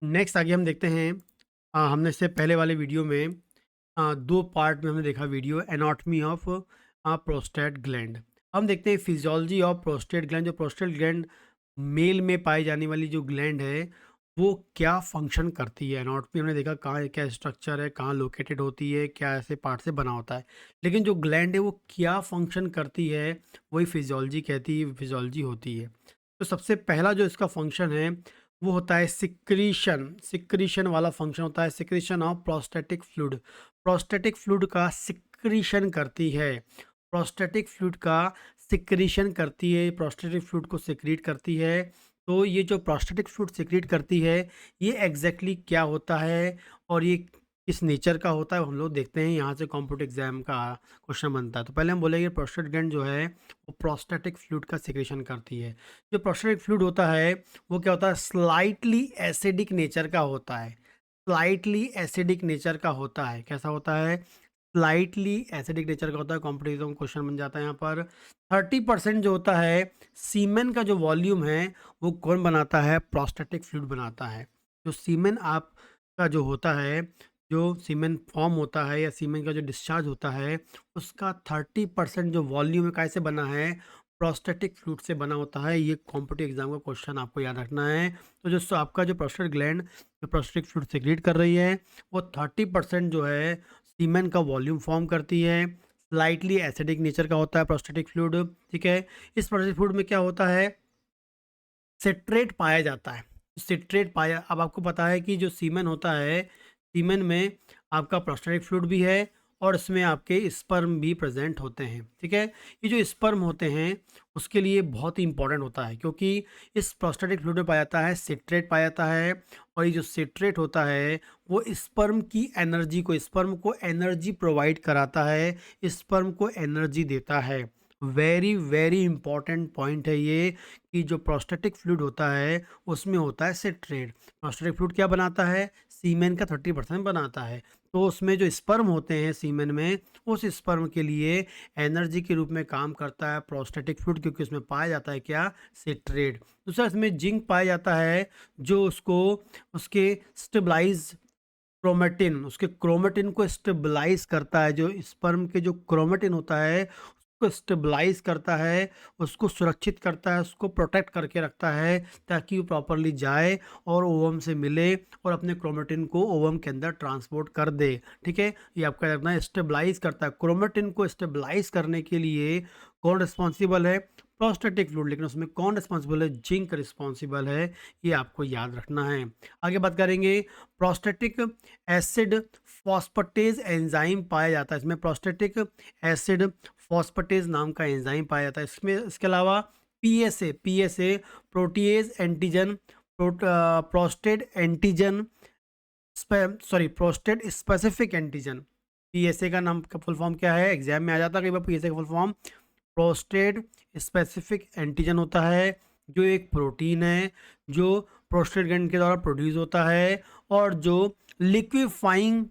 Next आगे हम देखते हैं। हमने इससे पहले वाले वीडियो में दो पार्ट में हमने देखा video anatomy of prostate gland. हम देखते हैं फिजियोलॉजी ऑफ प्रोस्टेट ग्लैंड। जो प्रोस्टेट ग्लैंड मेल में पाई जाने वाली जो ग्लैंड है वो क्या फंक्शन करती है। एनाटॉमी हमने देखा कहाँ क्या स्ट्रक्चर है, कहाँ लोकेटेड होती है, क्या ऐसे पार्ट से बना होता है। लेकिन जो ग्लैंड है वो क्या फंक्शन करती है वही फिजियोलॉजी कहती है, फिजियोलॉजी होती है। तो सबसे पहला जो इसका फंक्शन है वो होता है सिक्रीशन। सिक्रीशन वाला फंक्शन होता है, secretion of prostatic fluid. Prostatic fluid का सिक्रीशन करती है। प्रोस्टेटिक फ्लूइड का सिक्रीशन करती है, प्रोस्टेटिक फ्लूइड को सिक्रीट करती है। तो ये जो प्रोस्टेटिक फ्लूइड सिक्रीट करती है ये एग्जैक्टली क्या होता है और ये किस नेचर का होता है हम लोग देखते हैं। यहाँ से कॉम्पिटिटिव एग्जाम का क्वेश्चन बनता है। तो पहले हम बोलेंगे प्रोस्टेट ग्लैंड जो है वो प्रोस्टेटिक फ्लूइड का सिक्रीशन करती है। जो प्रोस्टेटिक फ्लूइड होता है वो क्या होता है, स्लाइटली एसिडिक नेचर का होता है। स्लाइटली एसिडिक नेचर का होता है। कैसा होता है, स्लाइटली एसिडिक नेचर का होता है। कॉम्पिटिटिव क्वेश्चन बन जाता है यहाँ पर। 30% जो होता है सीमेन का जो वॉल्यूम है वो कौन बनाता है, प्रोस्टेटिक फ्लूइड बनाता है। जो सीमेन आपका जो होता है, जो सीमेन फॉर्म होता है या सीमेन का जो डिस्चार्ज होता है उसका 30% जो वॉल्यूम है कैसे बना है, प्रोस्टेटिक फ्लूइड से बना होता है। ये कॉम्पिटिटिव एग्जाम का क्वेश्चन आपको याद रखना है। तो जो आपका जो प्रोस्टेट ग्लैंड जो प्रोस्टेटिक फ्लूइड सेक्रेट कर रही है वो 30% जो है सीमेन का वॉल्यूम फॉर्म करती है। स्लाइटली एसिडिक नेचर का होता है प्रोस्टेटिक फ्लूइड। ठीक है, इस प्रोस्टेटिक फ्लूइड में क्या होता है, सिट्रेट पाया जाता है। सिट्रेट पाया, अब आपको पता है कि जो सीमेन होता है, सीमेन में आपका प्रोस्टेटिक फ्लूइड भी है और इसमें आपके स्पर्म भी प्रेजेंट होते हैं। ठीक है, ये जो स्पर्म होते हैं उसके लिए बहुत ही इंपॉर्टेंट होता है क्योंकि इस प्रोस्टेटिक फ्लूइड में पाया जाता है सिट्रेट पाया जाता है। और ये जो सिट्रेट होता है वो स्पर्म की एनर्जी को, स्पर्म को एनर्जी प्रोवाइड कराता है, स्पर्म को एनर्जी देता है। वेरी वेरी इंपॉर्टेंट पॉइंट है ये कि जो प्रोस्टेटिक फ्लूइड होता है उसमें होता है सिट्रेट। प्रोस्टेटिक फ्लूइड क्या बनाता है, सीमेन का 30% बनाता है। तो उसमें जो स्पर्म होते हैं सीमेन में, उस स्पर्म के लिए एनर्जी के रूप में काम करता है प्रोस्टेटिक फ्लूइड क्योंकि उसमें पाया जाता है क्या, सिट्रेट। दूसरा इसमें जिंक पाया जाता है जो उसको उसके स्टेबलाइज क्रोमेटिन, उसके क्रोमेटिन को स्टेबलाइज करता है। जो स्पर्म के जो क्रोमेटिन होता है उसको स्टेबलाइज करता है, उसको सुरक्षित करता है, उसको प्रोटेक्ट करके रखता है ताकि वो प्रॉपरली जाए और ओवम से मिले और अपने क्रोमेटिन को ओवम के अंदर ट्रांसपोर्ट कर दे। ठीक है, ये आपका रखना है, स्टेबलाइज करता है। क्रोमेटिन को स्टेबलाइज करने के लिए कौन रिस्पॉन्सिबल है, प्रोस्टेटिक फ्लूइड। लेकिन उसमें कौन रिस्पॉन्सिबल है, जिंक रिस्पॉन्सिबल है। ये आपको याद रखना है। आगे बात करेंगे, प्रोस्टेटिक एसिड फॉस्फेटेज एंजाइम पाया जाता है। इसमें प्रोस्टेटिक एसिड फॉस्फेटेज नाम का एंजाइम पाया जाता है। इसमें इसके अलावा PSA protease antigen, prostate antigen, prostate specific antigen. PSA का नाम का फुल फॉर्म क्या है, एग्जाम में आ जाता है कई बार। पीएसए का full form prostate specific antigen होता है, जो एक प्रोटीन है जो प्रोस्टेट ग्लैंड के द्वारा प्रोड्यूस होता है और जो लिक्विफाइंग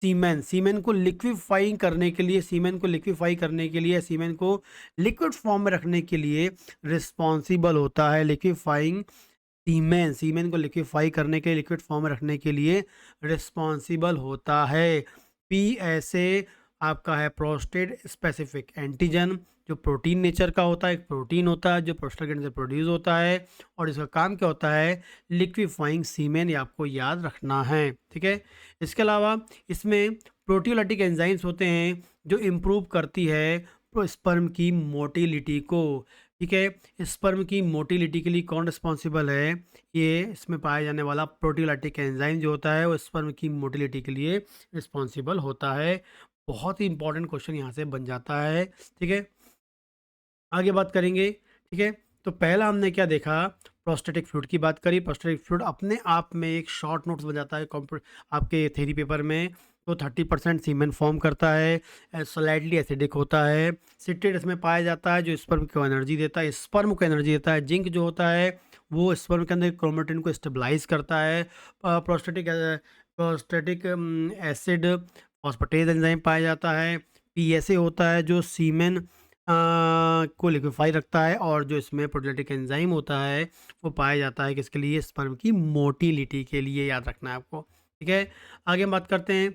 सीमेन, सीमेन को लिक्विफाइंग करने के लिए, सीमेन को लिक्विफाई करने के लिए, सीमेन को लिक्विड फॉर्म में रखने के लिए रिस्पॉन्सिबल होता है। लिक्विफाइंग सीमेन, सीमेन को लिक्विफाई करने के लिए, लिक्विड फॉर्म में रखने के लिए रिस्पॉन्सिबल होता है। पीएसए आपका है प्रोस्टेट स्पेसिफिक एंटीजन, जो प्रोटीन नेचर का होता है। एक प्रोटीन होता है जो प्रोस्टेट ग्लैंड से प्रोड्यूस होता है और इसका काम क्या होता है, लिक्विफाइंग सीमेन। ये आपको याद रखना है। ठीक है, इसके अलावा इसमें प्रोटियोलाइटिक एंजाइम्स होते हैं जो इम्प्रूव करती है स्पर्म की मोटिलिटी को। ठीक है, स्पर्म की मोटिलिटी के लिए कौन रिस्पॉन्सिबल है, ये इसमें पाया जाने वाला प्रोटियोलाइटिक एंजाइम जो होता है वो स्पर्म की मोटिलिटी के लिए रिस्पॉन्सिबल होता है। बहुत ही इंपॉर्टेंट क्वेश्चन यहाँ से बन जाता है। ठीक है, आगे बात करेंगे। ठीक है, तो पहला हमने क्या देखा, प्रोस्टेटिक फ्लूइड की बात करी। प्रोस्टेटिक फ्लूइड अपने आप में एक शॉर्ट नोट्स बन जाता है आपके थ्योरी पेपर में। तो 30% सीमेन फॉर्म करता है, स्लाइटली एसिडिक होता है, सिट्रेट इसमें पाया जाता है जो स्पर्म को एनर्जी देता है, स्पर्म को एनर्जी देता है। जिंक जो होता है वो स्पर्म के अंदर क्रोमेटिन को स्टेबलाइज करता है। Prostatic prostatic acid phosphatase enzyme पाया जाता है। पीएसए होता है जो सीमेन को लिक्विफाई रखता है और जो इसमें प्रोटीलिटिक एंजाइम होता है वो पाया जाता है किसके लिए, स्पर्म की मोटिलिटी के लिए, याद रखना है आपको। ठीक है, आगे हम बात करते हैं।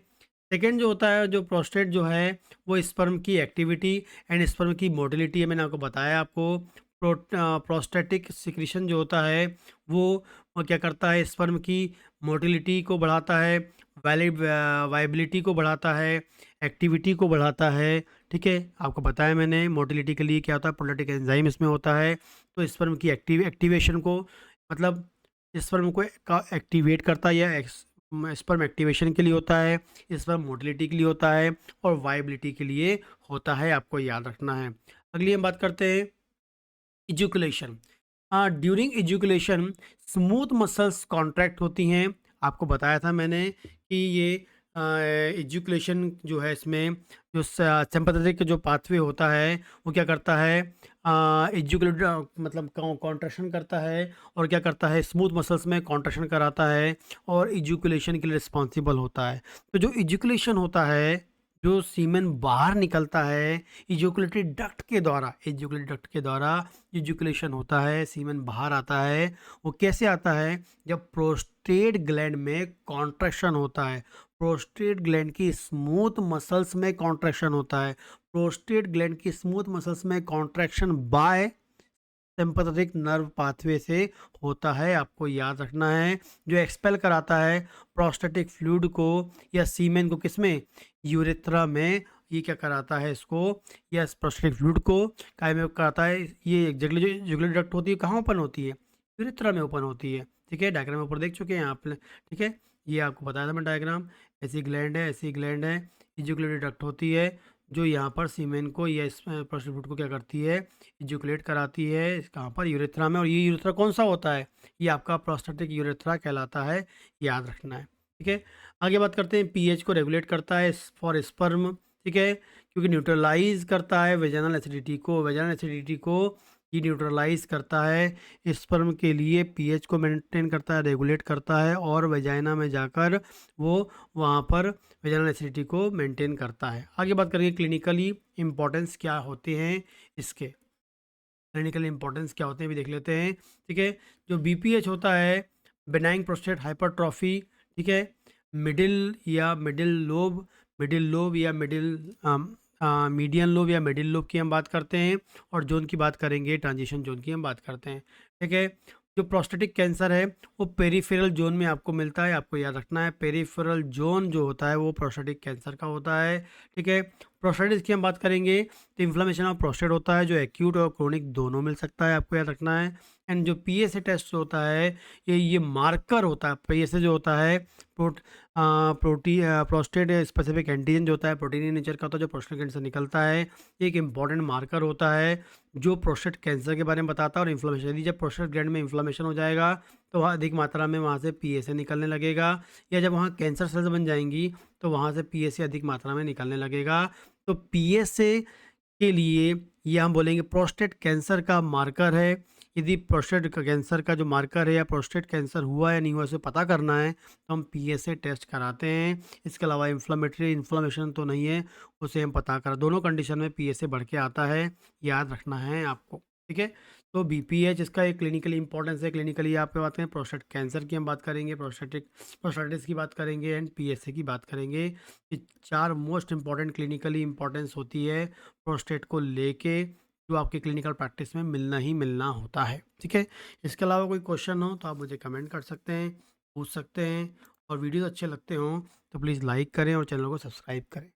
सेकेंड जो होता है, जो प्रोस्टेट जो है वो स्पर्म की एक्टिविटी एंड स्पर्म की मोटिलिटी है। मैंने आपको बताया आपको प्रोस्टेटिक सिक्रीशन जो होता है वो क्या करता है, स्पर्म की मोटिलिटी को बढ़ाता है, वाइबिलिटी को बढ़ाता है, एक्टिविटी को बढ़ाता है। ठीक है, आपको बताया मैंने मोटिलिटी के लिए क्या होता है, प्रोटीलिटिक एंजाइम इसमें होता है, तो स्पर्म की एक्टिवेशन को, मतलब स्पर्म को एक्टिवेट करता है, या स्पर्म एक्टिवेशन के लिए होता है, स्पर्म मोटिलिटी के लिए होता है और वाइबिलिटी के लिए होता है, आपको याद रखना है। अगली हम बात करते हैं इजुकुलेशन। ड्यूरिंग इजुकुलेशन स्मूथ मसल्स कॉन्ट्रैक्ट होती हैं। आपको बताया था मैंने कि ये एजुकुलेशन जो है इसमें जो सिंपैथेटिक जो पाथवे होता है वो क्या करता है, एजुकुलेट मतलब कॉन्ट्रैक्शन करता है, और क्या करता है, स्मूथ मसल्स में कॉन्ट्रैक्शन कराता है और एजुकुलेशन के लिए रिस्पॉन्सिबल होता है। तो जो एजुकुलेशन होता है, जो सीमेन बाहर निकलता है इजुकुलेटरी डक्ट के द्वारा, एजुकुलेटरी डक्ट के द्वारा इजुकुलेशन होता है, सीमेन बाहर आता है। वो कैसे आता है, जब प्रोस्टेट ग्लैंड में कॉन्ट्रैक्शन होता है, प्रोस्टेट ग्लैंड की स्मूथ मसल्स में कॉन्ट्रैक्शन होता है, प्रोस्टेट ग्लैंड की स्मूथ मसल्स में contraction by sympathetic nerve pathway से होता है, आपको याद रखना है। जो एक्सपेल कराता है प्रोस्टेटिक फ्लूइड को या सीमेन को, किसमें, यूरेथ्रा में, ये क्या कराता है इसको, या प्रोस्टेटिक फ्लूइड को काय में कराता है, ये जुगुलरी डक्ट होती है, कहाँ ओपन होती है, यूरेथ्रा में ओपन होती है। ठीक है, डायग्राम ऊपर देख चुके हैं आपने। ठीक है, ये आपको बताया था मैं डायग्राम, ऐसी ग्लैंड है, ऐसी ग्लैंड है, इजुकुलेटरी डक्ट होती है जो यहाँ पर सीमेन को या इस प्रोस्टेटिक फ्लूइड को क्या करती है, इजुकुलेट कराती है कहाँ पर, यूरेथ्रा में। और ये यूरेथ्रा कौन सा होता है, ये आपका प्रोस्टेटिक यूरेथ्रा कहलाता है, याद रखना है। ठीक है, आगे बात करते हैं, पीएच को रेगुलेट करता है फॉर स्पर्म। ठीक है, क्योंकि न्यूट्रलाइज करता है वेजाइनल एसिडिटी को, वेजाइनल एसिडिटी को ये न्यूट्रलाइज करता है स्पर्म के लिए, पीएच को मेंटेन करता है, रेगुलेट करता है, और वेजाइना में जाकर वो वहाँ पर वेजाइनल एसिडिटी को मेंटेन करता है। आगे बात करेंगे क्लिनिकली इंपॉर्टेंस क्या होते हैं इसके, क्लिनिकल इंपॉर्टेंस क्या होते हैं भी देख लेते हैं। ठीक है, जो बीपीएच होता है, बेनाइंग प्रोस्टेट हाइपरट्रॉफी। ठीक है, मिडिल लोब या मीडियन लोब या मिडिल लोब की हम बात करते हैं, और जोन की बात करेंगे, ट्रांजिशन जोन की हम बात करते हैं। ठीक है, जो प्रोस्टेटिक कैंसर है वो पेरिफेरल जोन में आपको मिलता है, आपको याद रखना है, पेरिफेरल जोन जो होता है वो प्रोस्टेटिक कैंसर का होता है। ठीक है, प्रोस्टेटिस की हम बात करेंगे तो इन्फ्लेमेशन ऑफ प्रोस्टेट होता है, जो एक्यूट और क्रोनिक दोनों मिल सकता है, आपको याद रखना है। एंड जो पीएसए टेस्ट होता है, ये मार्कर होता है, पीएसए जो होता है प्रोस्टेट स्पेसिफिक एंटीजन जो होता है, प्रोटीन नेचर का होता है, जो प्रोस्टेट कैंसर निकलता है, एक इंपॉर्टेंट मार्कर होता है जो प्रोस्टेट कैंसर के बारे में बताता है। और इन्फ्लेमेशन, यदि जब प्रोस्टेट ग्लैंड में इन्फ्लेमेशन हो जाएगा तो वहाँ अधिक मात्रा में वहाँ से पीएसए निकलने लगेगा, या जब वहाँ कैंसर सेल्स बन जाएंगी तो वहाँ से पीएसए अधिक मात्रा में निकलने लगेगा। तो पीएसए के लिए ये हम बोलेंगे प्रोस्टेट कैंसर का मार्कर है। यदि प्रोस्टेट कैंसर का जो मार्कर है, या प्रोस्टेट कैंसर हुआ या नहीं हुआ उसे पता करना है, तो हम पीएसए टेस्ट कराते हैं। इसके अलावा इन्फ्लेमेशन तो नहीं है, उसे हम पता कर, दोनों कंडीशन में पीएसए बढ़ के आता है, याद रखना है आपको। ठीक है, तो बीपीएच इसका एक क्लिनिकली इंपॉर्टेंस है। क्लिनिकली आप पे बात करें, प्रोस्टेट कैंसर की हम बात करेंगे, प्रोस्टेटिस की बात करेंगे, एंड पीएसए की बात करेंगे। ये चार मोस्ट इंपॉर्टेंट क्लिनिकली इंपॉर्टेंस होती है प्रोस्टेट को लेके, जो आपके क्लिनिकल प्रैक्टिस में मिलना ही मिलना होता है। ठीक है, इसके अलावा कोई क्वेश्चन हो तो आप मुझे कमेंट कर सकते हैं, पूछ सकते हैं, और वीडियो अच्छे लगते हों तो प्लीज़ लाइक करें और चैनल को सब्सक्राइब करें।